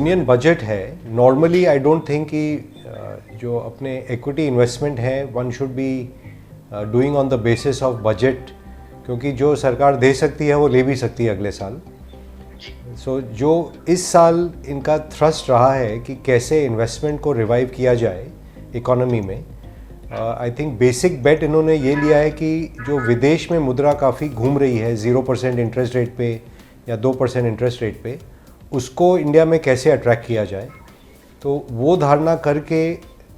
Indian budget है, normally I don't think कि जो अपने इक्विटी इन्वेस्टमेंट है one should be doing on the basis of budget, क्योंकि जो सरकार दे सकती है वो ले भी सकती है अगले साल। सो जो इस साल इनका थ्रस्ट रहा है कि कैसे इन्वेस्टमेंट को रिवाइव किया जाए इकोनॉमी में, आई थिंक बेसिक बेट इन्होंने ये लिया है कि जो विदेश में मुद्रा काफ़ी घूम रही है 0% इंटरेस्ट रेट पे या 2% इंटरेस्ट रेट पे, उसको इंडिया में कैसे अट्रैक्ट किया जाए। तो वो धारणा करके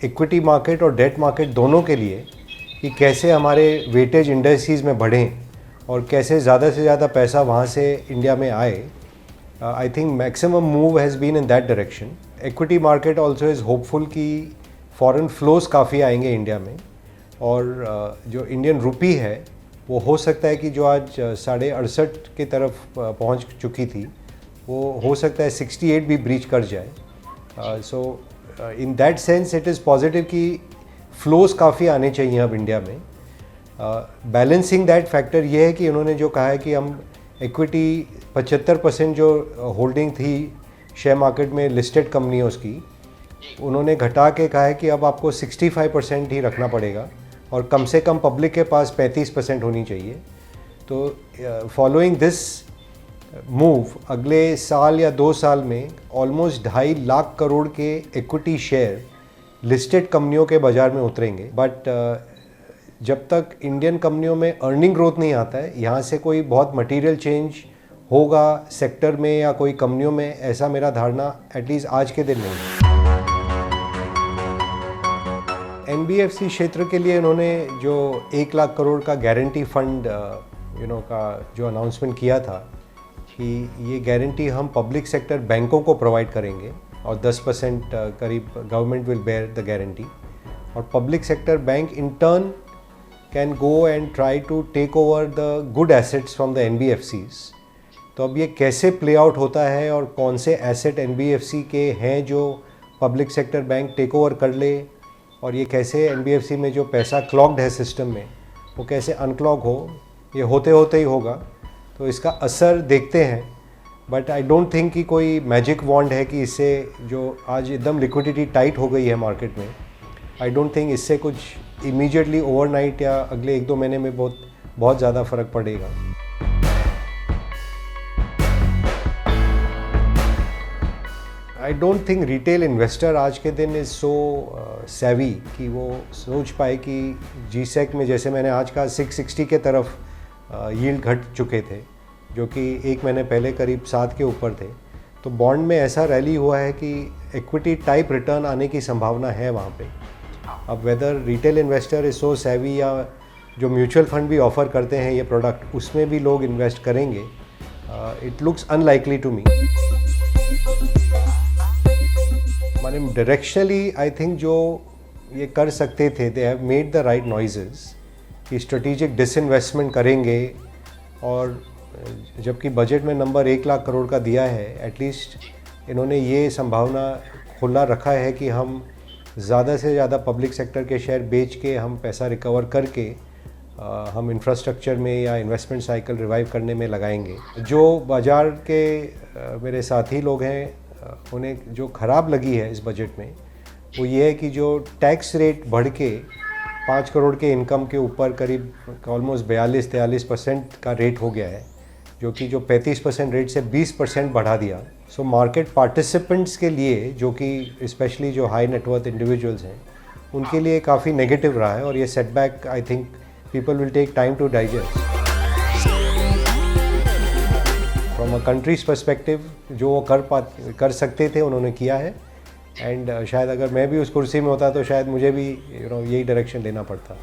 इक्विटी मार्केट और डेट मार्केट दोनों के लिए कि कैसे हमारे वेटेज इंडस्ट्रीज़ में बढ़ें और कैसे ज़्यादा से ज़्यादा पैसा वहाँ से इंडिया में आए, I think maximum move has been in that direction. Equity market also is hopeful कि फॉरेन फ्लोज काफ़ी आएंगे इंडिया में, और जो इंडियन रुपी है वो हो सकता है कि जो आज 68.5 की तरफ पहुंच चुकी थी, वो हो सकता है 68 भी ब्रीच कर जाए। So in that sense it is positive कि फ्लोज काफ़ी आने चाहिए अब इंडिया में। बैलेंसिंग दैट फैक्टर ये है कि उन्होंने जो कहा है कि हम इक्विटी 75% जो होल्डिंग थी शेयर मार्केट में लिस्टेड कंपनियों की, उन्होंने घटा के कहा है कि अब आपको 65% ही रखना पड़ेगा और कम से कम पब्लिक के पास 35% होनी चाहिए। तो फॉलोइंग दिस मूव अगले साल या 2 साल में ऑलमोस्ट 2.5 लाख करोड़ के इक्विटी शेयर लिस्टेड कंपनियों के बाज़ार में उतरेंगे। बट जब तक इंडियन कंपनियों में अर्निंग ग्रोथ नहीं आता है, यहाँ से कोई बहुत मटेरियल चेंज होगा सेक्टर में या कोई कंपनियों में, ऐसा मेरा धारणा एटलीस्ट आज के दिन नहीं है। एनबीएफसी क्षेत्र के लिए उन्होंने जो 1 लाख करोड़ का गारंटी फंड का जो अनाउंसमेंट किया था कि ये गारंटी हम पब्लिक सेक्टर बैंकों को प्रोवाइड करेंगे और 10% करीब government will bear the guarantee, और public sector bank in turn can go and try to take over the good assets from the NBFCs. तो अब ये कैसे प्ले आउट होता है और कौन से एसेट एनबीएफसी के हैं जो public sector bank take over कर ले, और ये कैसे एनबीएफसी में जो पैसा क्लॉग्ड है सिस्टम में वो कैसे अनक्लॉग हो, ये होते होते ही होगा। तो इसका असर देखते हैं, बट आई डोंट थिंक कि कोई मैजिक वॉन्ड है कि इससे जो आज एकदम लिक्विडिटी टाइट हो गई है मार्केट में, आई डोंट थिंक इससे कुछ इमीडिएटली ओवरनाइट या अगले 1-2 महीने में बहुत ज़्यादा फ़र्क पड़ेगा। I don't think retail investor आज के दिन इज़ सो सेवी कि वो सोच पाए कि जीसेक में, जैसे मैंने आज कहा, 660 के तरफ यील्ड घट चुके थे जो कि 1 महीने पहले करीब 7 के ऊपर थे। तो बॉन्ड में ऐसा रैली हुआ है कि इक्विटी टाइप रिटर्न आने की संभावना है वहाँ पे। अब whether retail investor is so savvy या जो म्यूचुअल फंड भी ऑफ़र करते हैं ये प्रोडक्ट, उसमें भी लोग इन्वेस्ट करेंगे, it looks unlikely to me. माने डायरेक्शनली आई थिंक जो ये कर सकते थे, they have made the right noises कि स्ट्रेटेजिक डिसइन्वेस्टमेंट करेंगे, और जबकि बजट में नंबर 1 लाख करोड़ का दिया है, एटलीस्ट इन्होंने ये संभावना खुला रखा है कि हम ज़्यादा से ज़्यादा पब्लिक सेक्टर के शेयर बेच के हम पैसा रिकवर करके हम इंफ्रास्ट्रक्चर में या इन्वेस्टमेंट साइकिल रिवाइव करने में लगाएंगे। जो बाज़ार के मेरे साथी लोग हैं, उन्हें जो ख़राब लगी है इस बजट में वो ये है कि जो टैक्स रेट बढ़ के 5 करोड़ के इनकम के ऊपर करीब ऑलमोस्ट 42-43% का रेट हो गया है, जो कि जो 35% रेट से 20% बढ़ा दिया। सो मार्केट पार्टिसिपेंट्स के लिए, जो कि स्पेशली जो हाई नेटवर्थ इंडिविजुअल्स हैं, उनके लिए काफ़ी नेगेटिव रहा है, और ये setback I think people will take time to digest. From a country's perspective जो वो कर सकते थे उन्होंने किया है, एंड शायद अगर मैं भी उस कुर्सी में होता तो शायद मुझे भी यही डायरेक्शन लेना पड़ता।